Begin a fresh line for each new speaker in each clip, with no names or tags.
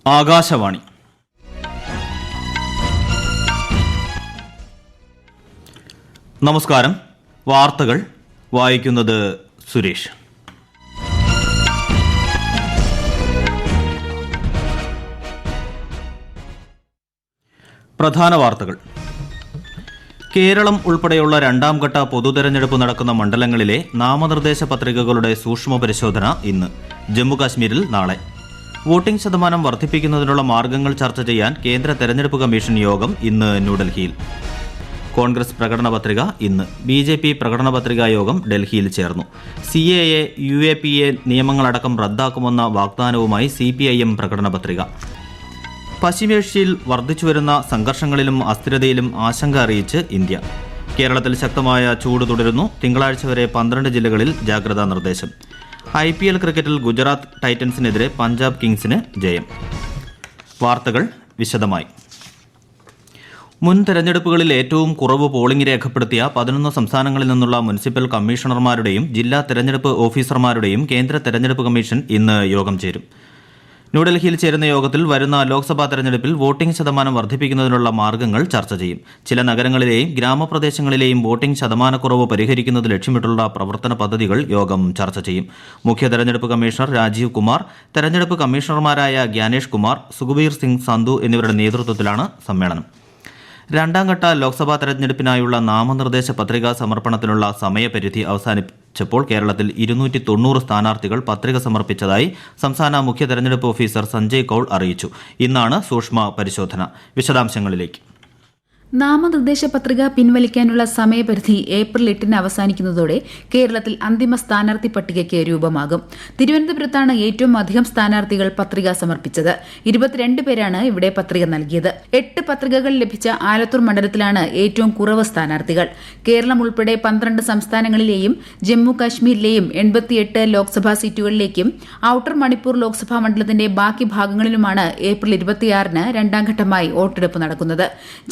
ആകാശവാണി. നമസ്കാരം. വാർത്തകൾ വായിക്കുന്നത് സുരേഷ്. പ്രധാന വാർത്തകൾ. കേരളം ഉൾപ്പെടെയുള്ള രണ്ടാം ഘട്ട പൊതുതെരഞ്ഞെടുപ്പ് നടക്കുന്ന മണ്ഡലങ്ങളിലെ നാമനിർദ്ദേശ പത്രികകളുടെ സൂക്ഷ്മ പരിശോധന ഇന്ന്. ജമ്മുകാശ്മീരിൽ നാളെ. വോട്ടിംഗ് ശതമാനം വർദ്ധിപ്പിക്കുന്നതിനുള്ള മാർഗങ്ങൾ ചർച്ച ചെയ്യാൻ കേന്ദ്ര തെരഞ്ഞെടുപ്പ് കമ്മീഷൻ യോഗം ഇന്ന് ന്യൂഡൽഹിയിൽ. കോൺഗ്രസ് പ്രകടന പത്രിക ഇന്ന്. BJP പ്രകടന പത്രികാ യോഗം ഡൽഹിയിൽ ചേർന്നു. CAA, UAPA നിയമങ്ങളടക്കം റദ്ദാക്കുമെന്ന വാഗ്ദാനവുമായി CPIM പ്രകടന പത്രിക. പശ്ചിമേഷ്യയിൽ വർദ്ധിച്ചുവരുന്ന സംഘർഷങ്ങളിലും അസ്ഥിരതയിലും ആശങ്ക അറിയിച്ച് ഇന്ത്യ. കേരളത്തിൽ ശക്തമായ ചൂട് തുടരുന്നു. തിങ്കളാഴ്ച വരെ 12 ജില്ലകളിൽ ജാഗ്രതാ നിർദ്ദേശം. IPL ക്രിക്കറ്റിൽ ഗുജറാത്ത് ടൈറ്റൻസിനെതിരെ പഞ്ചാബ് കിങ്സിന് ജയം. വാർത്തകൾ വിശദമായി. മുൻ തെരഞ്ഞെടുപ്പുകളിൽ ഏറ്റവും കുറവ് പോളിംഗ് രേഖപ്പെടുത്തിയ 11 സംസ്ഥാനങ്ങളിൽ നിന്നുള്ള മുനിസിപ്പൽ കമ്മീഷണർമാരുടെയും ജില്ലാ തെരഞ്ഞെടുപ്പ് ഓഫീസർമാരുടെയും കേന്ദ്ര തെരഞ്ഞെടുപ്പ് കമ്മീഷൻ ഇന്ന് യോഗം ചേരും. ന്യൂഡൽഹിയിൽ ചേരുന്ന യോഗത്തിൽ വരുന്ന ലോക്സഭാ തെരഞ്ഞെടുപ്പിൽ വോട്ടിംഗ് ശതമാനം വർദ്ധിപ്പിക്കുന്നതിനുള്ള മാർഗങ്ങൾ ചർച്ച ചെയ്യും. ചില നഗരങ്ങളിലെയും ഗ്രാമപ്രദേശങ്ങളിലെയും വോട്ടിംഗ് ശതമാനക്കുറവ് പരിഹരിക്കുന്നത് ലക്ഷ്യമിട്ടുള്ള പ്രവർത്തന പദ്ധതികൾ യോഗം ചർച്ച ചെയ്യും. മുഖ്യ തെരഞ്ഞെടുപ്പ് കമ്മീഷണർ രാജീവ് കുമാർ, തെരഞ്ഞെടുപ്പ് കമ്മീഷണർമാരായ ഗ്യാനേഷ് കുമാർ, സുഖബീർ സിംഗ് സന്ധു എന്നിവരുടെ നേതൃത്വത്തിലാണ് സമ്മേളനം. രണ്ടാം ഘട്ട ലോക്സഭാ തെരഞ്ഞെടുപ്പിനായുള്ള നാമനിർദ്ദേശ പത്രികാ സമർപ്പണത്തിനുള്ള സമയപരിധി അവസാനിച്ചപ്പോൾ കേരളത്തിൽ 290 സ്ഥാനാർത്ഥികൾ പത്രിക സമർപ്പിച്ചതായി സംസ്ഥാന മുഖ്യ തെരഞ്ഞെടുപ്പ് ഓഫീസർ സഞ്ജയ് കൌൾ അറിയിച്ചു. ഇന്നാണ് സൂക്ഷ്മ പരിശോധന. വിശദാംശങ്ങളിലേക്ക്.
നാമനിർദ്ദേശ പത്രിക പിൻവലിക്കാനുള്ള സമയപരിധി ഏപ്രിൽ 8-ന് അവസാനിക്കുന്നതോടെ കേരളത്തിൽ അന്തിമ സ്ഥാനാർത്ഥി പട്ടികയ്ക്ക് രൂപമാകും. തിരുവനന്തപുരത്താണ് ഏറ്റവും അധികം സ്ഥാനാർത്ഥികൾ പത്രിക സമർപ്പിച്ചത്. 22 പേരാണ് ഇവിടെ പത്രിക നൽകിയത്. 8 പത്രികകൾ ലഭിച്ച ആലത്തൂർ മണ്ഡലത്തിലാണ് ഏറ്റവും കുറവ് സ്ഥാനാർത്ഥികൾ. കേരളം ഉൾപ്പെടെ 12 സംസ്ഥാനങ്ങളിലെയും ജമ്മു കാശ്മീരിലെയും 88 ലോക്സഭാ സീറ്റുകളിലേക്കും ഔട്ടർ മണിപ്പൂർ ലോക്സഭാ മണ്ഡലത്തിന്റെ ബാക്കി ഭാഗങ്ങളിലുമാണ് ഏപ്രിൽ 26-ന് രണ്ടാം ഘട്ടമായി വോട്ടെടുപ്പ് നടക്കുന്നത്.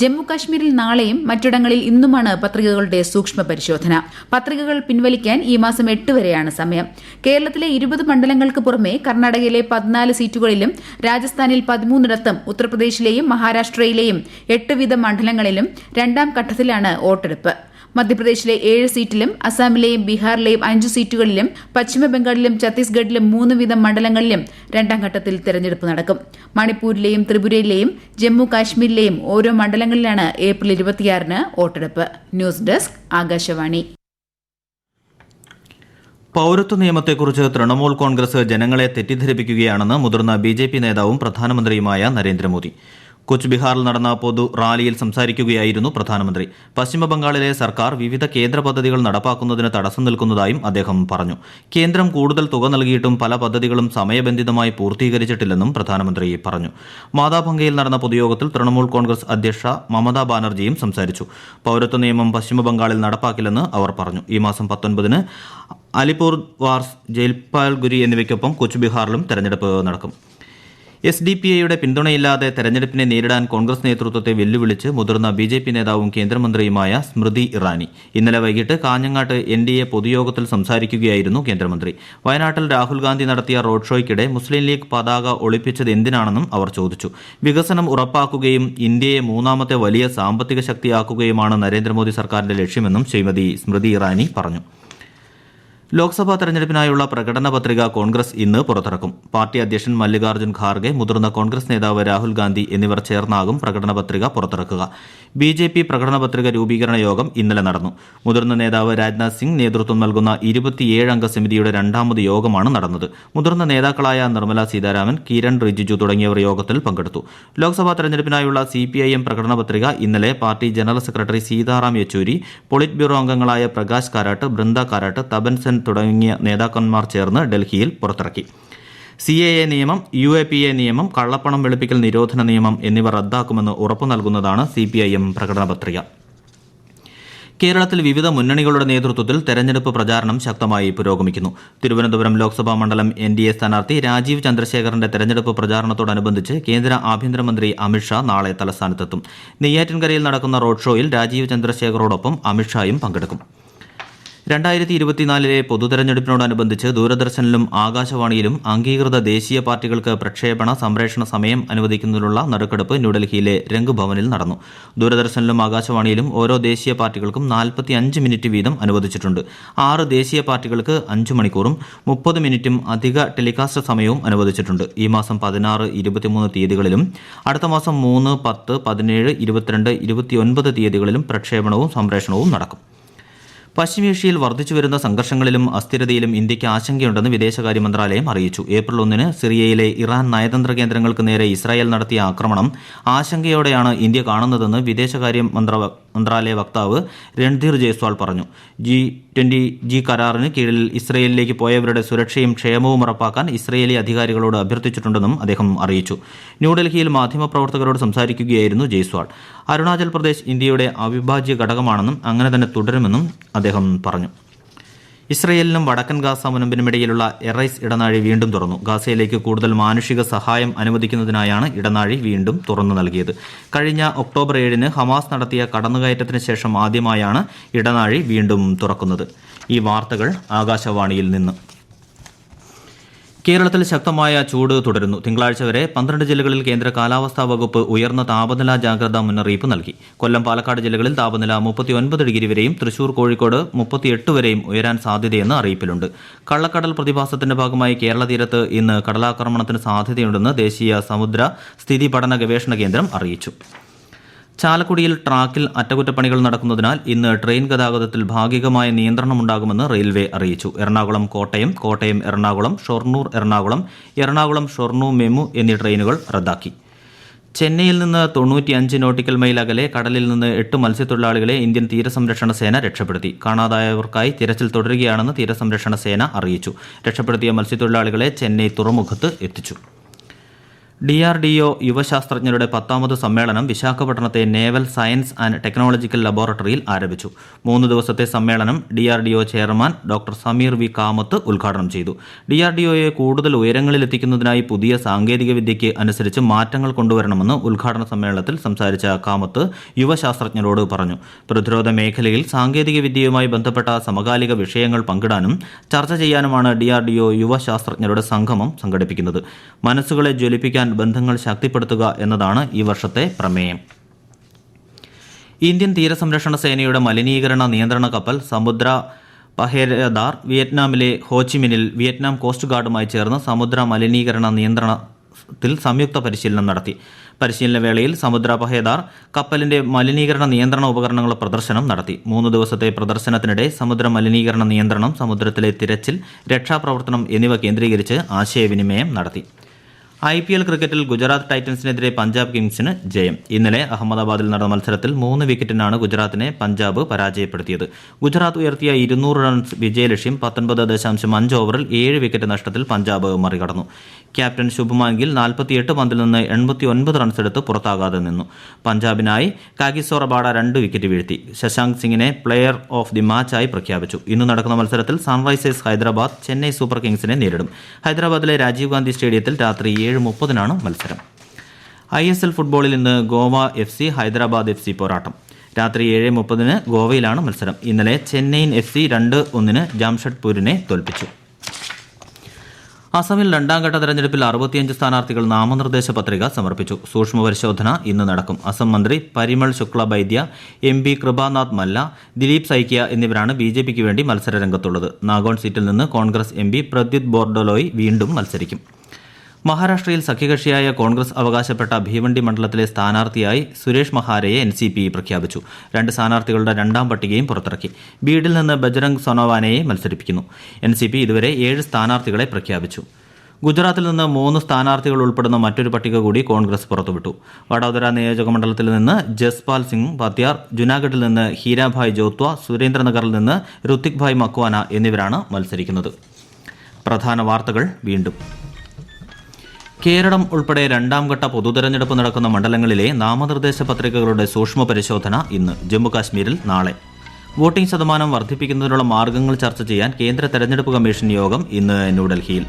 ജമ്മു കാശ്മീരിൽ നാളെയും മറ്റിടങ്ങളിൽ ഇന്നുമാണ് പത്രികകളുടെ സൂക്ഷ്മ പരിശോധന. പത്രികകൾ പിൻവലിക്കാൻ ഈ മാസം 8 വരെയാണ് സമയം. കേരളത്തിലെ 20 മണ്ഡലങ്ങൾക്ക് പുറമെ കർണാടകയിലെ 14 സീറ്റുകളിലും രാജസ്ഥാനിൽ 13ഇടത്തും ഉത്തർപ്രദേശിലെയും മഹാരാഷ്ട്രയിലെയും 8 വീതം മണ്ഡലങ്ങളിലും രണ്ടാം ഘട്ടത്തിലാണ് വോട്ടെടുപ്പ്. മധ്യപ്രദേശിലെ 7 സീറ്റിലും അസാമിലെയും ബീഹാറിലെയും 5 സീറ്റുകളിലും പശ്ചിമബംഗാളിലും ഛത്തീസ്ഗഡിലും 3 വീതം മണ്ഡലങ്ങളിലും രണ്ടാം ഘട്ടത്തിൽ തെരഞ്ഞെടുപ്പ് നടക്കും. മണിപ്പൂരിലെയും ത്രിപുരയിലെയും ജമ്മു കാശ്മീരിലെയും ഓരോ മണ്ഡലങ്ങളിലാണ് ഏപ്രിൽ 26-ന് വോട്ടെടുപ്പ്. News desk, Akashvani.
പൌരത്വ നിയമത്തെക്കുറിച്ച് തൃണമൂൽ കോൺഗ്രസ് ജനങ്ങളെ തെറ്റിദ്ധരിപ്പിക്കുകയാണെന്ന് മുതിർന്ന BJP നേതാവും പ്രധാനമന്ത്രിയുമായ നരേന്ദ്രമോദി. കുച്ച് ബിഹാറിൽ നടന്ന പൊതു റാലിയിൽ സംസാരിക്കുകയായിരുന്നു പ്രധാനമന്ത്രി. പശ്ചിമബംഗാളിലെ സർക്കാർ വിവിധ കേന്ദ്ര പദ്ധതികൾ നടപ്പാക്കുന്നതിന് തടസ്സം നിൽക്കുന്നതായും അദ്ദേഹം പറഞ്ഞു. കേന്ദ്രം കൂടുതൽ തുക നൽകിയിട്ടും പല പദ്ധതികളും സമയബന്ധിതമായി പൂർത്തീകരിച്ചിട്ടില്ലെന്നും പ്രധാനമന്ത്രി പറഞ്ഞു. മാതാഭംഗയിൽ നടന്ന പൊതുയോഗത്തിൽ തൃണമൂൽ കോൺഗ്രസ് അധ്യക്ഷ മമതാ ബാനർജിയും സംസാരിച്ചു. പൌരത്വ നിയമം പശ്ചിമബംഗാളിൽ നടപ്പാക്കില്ലെന്ന് അവർ പറഞ്ഞു. ഈ മാസം 19-ന് അലിപൂർ വാർസ്, ജയ്പാൽഗുരി എന്നിവയ്ക്കൊപ്പം കുച്ച് ബിഹാറിലും തെരഞ്ഞെടുപ്പ് നടക്കും. SDPIയുടെ പിന്തുണയില്ലാതെ തെരഞ്ഞെടുപ്പിനെ നേരിടാൻ കോൺഗ്രസ് നേതൃത്വത്തെ വെല്ലുവിളിച്ച് മുതിർന്ന BJP നേതാവും കേന്ദ്രമന്ത്രിയുമായ സ്മൃതി ഇറാനി ഇന്നലെ വൈകിട്ട് കാഞ്ഞങ്ങാട്ട് NDA പൊതുയോഗത്തിൽ സംസാരിക്കുകയായിരുന്നു കേന്ദ്രമന്ത്രി. വയനാട്ടിൽ രാഹുൽ ഗാന്ധി നടത്തിയ റോഡ് ഷോയ്ക്കിടെ മുസ്ലിം ലീഗ് പതാക ഒളിപ്പിച്ചത് എന്തിനാണെന്നും അവർ ചോദിച്ചു. വികസനം ഉറപ്പാക്കുകയും ഇന്ത്യയെ 3ാമത്തെ വലിയ സാമ്പത്തിക ശക്തിയാക്കുകയുമാണ് നരേന്ദ്രമോദി സർക്കാരിന്റെ ലക്ഷ്യമെന്നും ശ്രീമതി സ്മൃതി ഇറാനി പറഞ്ഞു. ലോക്സഭാ തെരഞ്ഞെടുപ്പിനായുള്ള പ്രകടന പത്രിക കോൺഗ്രസ് ഇന്ന് പുറത്തിറക്കും. പാർട്ടി അധ്യക്ഷൻ മല്ലികാർജ്ജുൻ ഖാർഗെ, മുതിർന്ന കോൺഗ്രസ് നേതാവ് രാഹുൽ ഗാന്ധി എന്നിവർ ചേർന്നാകും പ്രകടന പത്രിക പുറത്തിറക്കുക. BJP പ്രകടന പത്രിക രൂപീകരണ യോഗം ഇന്നലെ നടന്നു. മുതിർന്ന നേതാവ് രാജ്നാഥ് സിംഗ് നേതൃത്വം നൽകുന്ന 27-അംഗ സമിതിയുടെ 2ാമത് യോഗമാണ് നടന്നത്. മുതിർന്ന നേതാക്കളായ നിർമ്മല സീതാരാമൻ, കിരൺ റിജിജു തുടങ്ങിയവർ യോഗത്തിൽ പങ്കെടുത്തു. ലോക്സഭാ തെരഞ്ഞെടുപ്പിനായുള്ള CPIM പ്രകടന പത്രിക ഇന്നലെ party general secretary Sitaram Yechury, polit bureau അംഗങ്ങളായ പ്രകാശ് കാരാട്ട്, ബൃന്ദ കാരാട്ട്, തപൻ സെൻ തുടങ്ങിയ നേതാക്കന്മാർ ചേർന്ന് ഡൽഹിയിൽ പുറത്തിറക്കി. CAA നിയമം, UAPA നിയമം, കള്ളപ്പണം വെളുപ്പിക്കൽ നിരോധന നിയമം എന്നിവ റദ്ദാക്കുമെന്ന് ഉറപ്പു നൽകുന്നതാണ് CPIM പ്രകടന പത്രിക. കേരളത്തിൽ വിവിധ മുന്നണികളുടെ നേതൃത്വത്തിൽ തെരഞ്ഞെടുപ്പ് പ്രചാരണം ശക്തമായി പുരോഗമിക്കുന്നു. തിരുവനന്തപുരം ലോക്സഭാ മണ്ഡലം NDA സ്ഥാനാർത്ഥി രാജീവ് ചന്ദ്രശേഖറിന്റെ തെരഞ്ഞെടുപ്പ് പ്രചാരണത്തോടനുബന്ധിച്ച് കേന്ദ്ര ആഭ്യന്തരമന്ത്രി അമിത്ഷാ നാളെ തലസ്ഥാനത്തെത്തും. നെയ്യാറ്റിൻകരയിൽ നടക്കുന്ന റോഡ് ഷോയിൽ രാജീവ് ചന്ദ്രശേഖറോടൊപ്പം അമിത്ഷായും പങ്കെടുക്കും. 2024 പൊതുതെരഞ്ഞെടുപ്പിനോടനുബന്ധിച്ച് ദൂരദർശനിലും ആകാശവാണിയിലും അംഗീകൃത ദേശീയ പാർട്ടികൾക്ക് സംപ്രേഷണ സമയം അനുവദിക്കുന്നതിനുള്ള നറുക്കെടുപ്പ് ന്യൂഡൽഹിയിലെ രംഗ് ഭവനിൽ നടന്നു. ദൂരദർശനിലും ആകാശവാണിയിലും ഓരോ ദേശീയ പാർട്ടികൾക്കും 45 മിനിറ്റ് വീതം അനുവദിച്ചിട്ടുണ്ട്. 6 ദേശീയ പാർട്ടികൾക്ക് 5 മണിക്കൂറും 30 മിനിറ്റും അധിക ടെലികാസ്റ്റ് സമയവും അനുവദിച്ചിട്ടുണ്ട്. ഈ മാസം 16, 23 തീയതികളിലും അടുത്ത മാസം 3, 10, 17, 22, 29 തീയതികളിലും പ്രക്ഷേപണവും സംപ്രേഷണവും നടക്കും. പശ്ചിമേഷ്യയിൽ വർദ്ധിച്ചുവരുന്ന സംഘർഷങ്ങളിലും അസ്ഥിരതയിലും ഇന്ത്യയ്ക്ക് ആശങ്കയുണ്ടെന്ന് വിദേശകാര്യ മന്ത്രാലയം അറിയിച്ചു. ഏപ്രിൽ 1 സിറിയയിലെ ഇറാൻ നയതന്ത്ര കേന്ദ്രങ്ങൾക്ക് നേരെ ഇസ്രായേൽ നടത്തിയ ആക്രമണം ആശങ്കയോടെയാണ് ഇന്ത്യ കാണുന്നതെന്ന് വിദേശകാര്യ മന്ത്രാലയ വക്താവ് രൺധീർ ജയ്സ്വാൾ പറഞ്ഞു. G20 കരാറിന് കീഴിൽ ഇസ്രയേലിലേക്ക് പോയവരുടെ സുരക്ഷയും ക്ഷേമവും ഉറപ്പാക്കാൻ ഇസ്രയേലി അധികാരികളോട് അഭ്യർത്ഥിച്ചിട്ടുണ്ടെന്നും അദ്ദേഹം അറിയിച്ചു. ന്യൂഡൽഹിയിൽ മാധ്യമപ്രവർത്തകരോട് സംസാരിക്കുകയായിരുന്നു ജയ്സ്വാൾ. അരുണാചൽ പ്രദേശ് ഇന്ത്യയുടെ അവിഭാജ്യ ഘടകമാണെന്നും അങ്ങനെ തന്നെ തുടരുമെന്നും അദ്ദേഹം പറഞ്ഞു. ഇസ്രയേലിനും വടക്കൻ ഗാസ മുനമ്പിനുമിടയിലുള്ള എറൈസ് ഇടനാഴി വീണ്ടും തുറന്നു. ഗാസയിലേക്ക് കൂടുതൽ മാനുഷിക സഹായം അനുവദിക്കുന്നതിനായാണ് ഇടനാഴി വീണ്ടും തുറന്നു നൽകിയത്. കഴിഞ്ഞ ഒക്ടോബർ 7 ഹമാസ് നടത്തിയ കടന്നുകയറ്റത്തിന് ശേഷം ആദ്യമായാണ് ഇടനാഴി വീണ്ടും തുറക്കുന്നത്. ഈ വാർത്തകൾ ആകാശവാണിയിൽ നിന്ന്. കേരളത്തിൽ ശക്തമായ ചൂട് തുടരുന്നു. തിങ്കളാഴ്ച വരെ 12 ജില്ലകളിൽ കേന്ദ്ര കാലാവസ്ഥാ വകുപ്പ് ഉയർന്ന താപനില ജാഗ്രതാ മുന്നറിയിപ്പ് നൽകി. കൊല്ലം, പാലക്കാട് ജില്ലകളിൽ താപനില 39 ഡിഗ്രി വരെയും തൃശൂർ, കോഴിക്കോട് 38 വരെയും ഉയരാൻ സാധ്യതയെന്ന് അറിയിപ്പിലുണ്ട്. കള്ളക്കടൽ പ്രതിഭാസത്തിന്റെ ഭാഗമായി കേരള തീരത്ത് ഇന്ന് കടലാക്രമണത്തിന് സാധ്യതയുണ്ടെന്ന് ദേശീയ സമുദ്ര സ്ഥിതി പഠന ഗവേഷണ കേന്ദ്രം അറിയിച്ചു. ചാലക്കുടിയിൽ ട്രാക്കിൽ അറ്റകുറ്റപ്പണികൾ നടക്കുന്നതിനാൽ ഇന്ന് ട്രെയിൻ ഗതാഗതത്തിൽ ഭാഗികമായ നിയന്ത്രണമുണ്ടാകുമെന്ന് റെയിൽവേ അറിയിച്ചു. എറണാകുളം കോട്ടയം, കോട്ടയം എറണാകുളം, ഷൊർണൂർ എറണാകുളം, എറണാകുളം ഷൊർണൂർ മെമു എന്നീ ട്രെയിനുകൾ റദ്ദാക്കി. ചെന്നൈയിൽ നിന്ന് 95 നോട്ടിക്കൽ മൈൽ അകലെ കടലിൽ നിന്ന് 8 മത്സ്യത്തൊഴിലാളികളെ ഇന്ത്യൻ തീരസംരക്ഷണ സേന രക്ഷപ്പെടുത്തി. കാണാതായവർക്കായി തിരച്ചിൽ തുടരുകയാണെന്ന് തീരസംരക്ഷണ സേന അറിയിച്ചു. രക്ഷപ്പെടുത്തിയ മത്സ്യത്തൊഴിലാളികളെ ചെന്നൈ തുറമുഖത്ത് എത്തിച്ചു. DRDO യുവശാസ്ത്രജ്ഞരുടെ 10ാമത് സമ്മേളനം വിശാഖപട്ടണത്തെ നേവൽ സയൻസ് ആൻഡ് ടെക്നോളജിക്കൽ ലബോറട്ടറിയിൽ ആരംഭിച്ചു. 3 ദിവസത്തെ സമ്മേളനം DRDO chairman doctor Sameer V Kamath ഉദ്ഘാടനം ചെയ്തു. DRDOയെ കൂടുതൽ ഉയരങ്ങളിലെത്തിക്കുന്നതിനായി പുതിയ സാങ്കേതികവിദ്യയ്ക്ക് അനുസരിച്ച് മാറ്റങ്ങൾ കൊണ്ടുവരണമെന്ന് ഉദ്ഘാടന സമ്മേളനത്തിൽ സംസാരിച്ച കാമത്ത് യുവശാസ്ത്രജ്ഞരോട് പറഞ്ഞു. പ്രതിരോധ മേഖലയിൽ സാങ്കേതികവിദ്യയുമായി ബന്ധപ്പെട്ട സമകാലിക വിഷയങ്ങൾ പങ്കിടാനും ചർച്ച ചെയ്യാനുമാണ് DRDO യുവശാസ്ത്രജ്ഞരുടെ സംഗമം സംഘടിപ്പിക്കുന്നത്. മനസ്സുകളെ ജ്വലിപ്പിക്കാൻ ബന്ധങ്ങൾ ശക്തിപ്പെടുത്തുക എന്നതാണ് ഈ വർഷത്തെ പ്രമേയം. ഇന്ത്യൻ തീരസംരക്ഷണ സേനയുടെ മലിനീകരണ നിയന്ത്രണ കപ്പൽ സമുദ്ര പഹേരദാർ വിയറ്റ്നാമിലെ ഹോച്ചിമിനിൽ വിയറ്റ്നാം കോസ്റ്റ് ഗാർഡുമായി ചേർന്ന് സമുദ്ര മലിനീകരണ നിയന്ത്രണത്തിൽ സംയുക്ത പരിശീലനം നടത്തി. പരിശീലന വേളയിൽ സമുദ്ര പഹേദാർ കപ്പലിന്റെ മലിനീകരണ നിയന്ത്രണ ഉപകരണങ്ങളുടെ പ്രദർശനം നടത്തി. 3 ദിവസത്തെ പ്രദർശനത്തിനിടെ സമുദ്ര മലിനീകരണ നിയന്ത്രണം, സമുദ്രത്തിലെ തിരച്ചിൽ, രക്ഷാപ്രവർത്തനം എന്നിവ കേന്ദ്രീകരിച്ച് ആശയവിനിമയം നടത്തി. IPL ക്രിക്കറ്റിൽ ഗുജറാത്ത് ടൈറ്റൻസിനെതിരെ പഞ്ചാബ് കിങ്സിന് ജയം. ഇന്നലെ അഹമ്മദാബാദിൽ നടന്ന മത്സരത്തിൽ 3 വിക്കറ്റിനാണ് ഗുജറാത്തിനെ പഞ്ചാബ് പരാജയപ്പെടുത്തിയത്. ഗുജറാത്ത് ഉയർത്തിയ 200 റൺസ് വിജയലക്ഷ്യം 19.5 ഓവറിൽ 7 വിക്കറ്റ് നഷ്ടത്തിൽ പഞ്ചാബ് മറികടന്നു. ക്യാപ്റ്റൻ ശുഭ്മാൻ ഗിൽ 48 പന്തിൽ നിന്ന് 89 റൺസ് എടുത്ത് പുറത്താകാതെ നിന്നു. പഞ്ചാബിനായി കാഗിസോ റബാഡ 2 വിക്കറ്റ് വീഴ്ത്തി. ശശാങ്ക് സിംഗിനെ പ്ലെയർ ഓഫ് ദി മാച്ചായി പ്രഖ്യാപിച്ചു. ഇന്ന് നടക്കുന്ന മത്സരത്തിൽ സൺറൈസേഴ്സ് ഹൈദരാബാദ് ചെന്നൈ സൂപ്പർ കിങ്സിനെ നേരിടും. ഹൈദരാബാദിലെ രാജീവ് ഗാന്ധി സ്റ്റേഡിയത്തിൽ രാത്രി 7:30 മത്സരം. ISL ഫുട്ബോളിൽ ഇന്ന് ഗോവ FC ഹൈദരാബാദ് FC പോരാട്ടം. രാത്രി 7:30 ഗോവയിലാണ് മത്സരം. ഇന്നലെ ചെന്നൈയിൻ FC 2-1 ജാംഷഡ്പൂരിനെ തോൽപ്പിച്ചു. അസമിൽ 2ാം ഘട്ട തെരഞ്ഞെടുപ്പിൽ 65 സ്ഥാനാർത്ഥികൾ നാമനിർദ്ദേശ പത്രിക സമർപ്പിച്ചു. സൂക്ഷ്മ പരിശോധന ഇന്ന് നടക്കും. അസം മന്ത്രി പരിമൾ ശുക്ല ബൈദ്യ, MP കൃപാനാഥ് മല്ല, ദിലീപ് സൈക്കിയ എന്നിവരാണ് BJPക്ക് വേണ്ടി മത്സരരംഗത്തുള്ളത്. നാഗോൺ സീറ്റിൽ നിന്ന് കോൺഗ്രസ് MP പ്രദ്യുത് ബോർഡോലോയ് വീണ്ടും മത്സരിക്കും. മഹാരാഷ്ട്രയിൽ സഖ്യകക്ഷിയായ കോൺഗ്രസ് അവകാശപ്പെട്ട ഭീവണ്ടി മണ്ഡലത്തിലെ സ്ഥാനാർത്ഥിയായി സുരേഷ് മഹാരയെ NCP പ്രഖ്യാപിച്ചു. 2 സ്ഥാനാർത്ഥികളുടെ 2ാം പട്ടികയും പുറത്തിറക്കി. ബീഡിൽ നിന്ന് ബജ്രംഗ് സോനോവാനയെ മത്സരിപ്പിക്കുന്നു. NCP ഇതുവരെ 7 സ്ഥാനാർത്ഥികളെ പ്രഖ്യാപിച്ചു. ഗുജറാത്തിൽ നിന്ന് 3 സ്ഥാനാർത്ഥികൾ ഉൾപ്പെടുന്ന മറ്റൊരു പട്ടിക കൂടി കോൺഗ്രസ് പുറത്തുവിട്ടു. വഡോദര നിയോജക മണ്ഡലത്തിൽ നിന്ന് ജസ്പാൽ സിംഗ് പത്യാർ, ജുനാഗഡിൽ നിന്ന് ഹീരാഭായ് ജോത്വ, സുരേന്ദ്രനഗറിൽ നിന്ന് ഋത്തിക് ഭായ് മക്വാന എന്നിവരാണ് മത്സരിക്കുന്നത്. പ്രധാന വാർത്തകൾ വീണ്ടും. കേരളം ഉൾപ്പെടെ 2ാം ഘട്ട പൊതുതെരഞ്ഞെടുപ്പ് നടക്കുന്ന മണ്ഡലങ്ങളിലെ നാമനിർദ്ദേശ പത്രികകളുടെ സൂക്ഷ്മ പരിശോധന ഇന്ന്. ജമ്മുകാശ്മീരിൽ നാളെ. വോട്ടിംഗ് ശതമാനം വർദ്ധിപ്പിക്കുന്നതിനുള്ള മാർഗ്ഗങ്ങൾ ചർച്ച ചെയ്യാൻ കേന്ദ്ര തെരഞ്ഞെടുപ്പ് കമ്മീഷൻ യോഗം ഇന്ന് ന്യൂഡൽഹിയിൽ.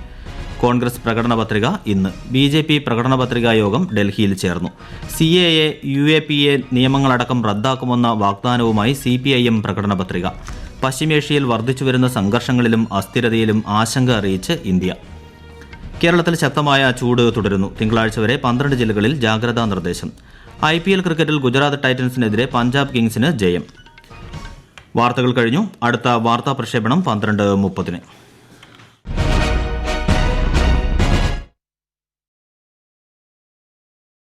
കോൺഗ്രസ് പ്രകടന പത്രിക ഇന്ന്. BJP പ്രകടന പത്രികാ യോഗം ഡൽഹിയിൽ ചേർന്നു. CAA, UAPA നിയമങ്ങളടക്കം റദ്ദാക്കുമെന്ന വാഗ്ദാനവുമായി CPIM പ്രകടന പത്രിക. പശ്ചിമേഷ്യയിൽ വർദ്ധിച്ചുവരുന്ന സംഘർഷങ്ങളിലും അസ്ഥിരതയിലും ആശങ്ക അറിയിച്ച് ഇന്ത്യ. കേരളത്തിൽ ശക്തമായ ചൂട് തുടരുന്നു. തിങ്കളാഴ്ച വരെ 12 ജില്ലകളിൽ ജാഗ്രതാ നിർദ്ദേശം. IPL ക്രിക്കറ്റിൽ ഗുജറാത്ത് ടൈറ്റൻസിനെതിരെ പഞ്ചാബ് കിങ്സിന് ജയം. വാർത്തകൾ കഴിഞ്ഞു. അടുത്ത വാർത്താ പ്രക്ഷേപണം 12:30.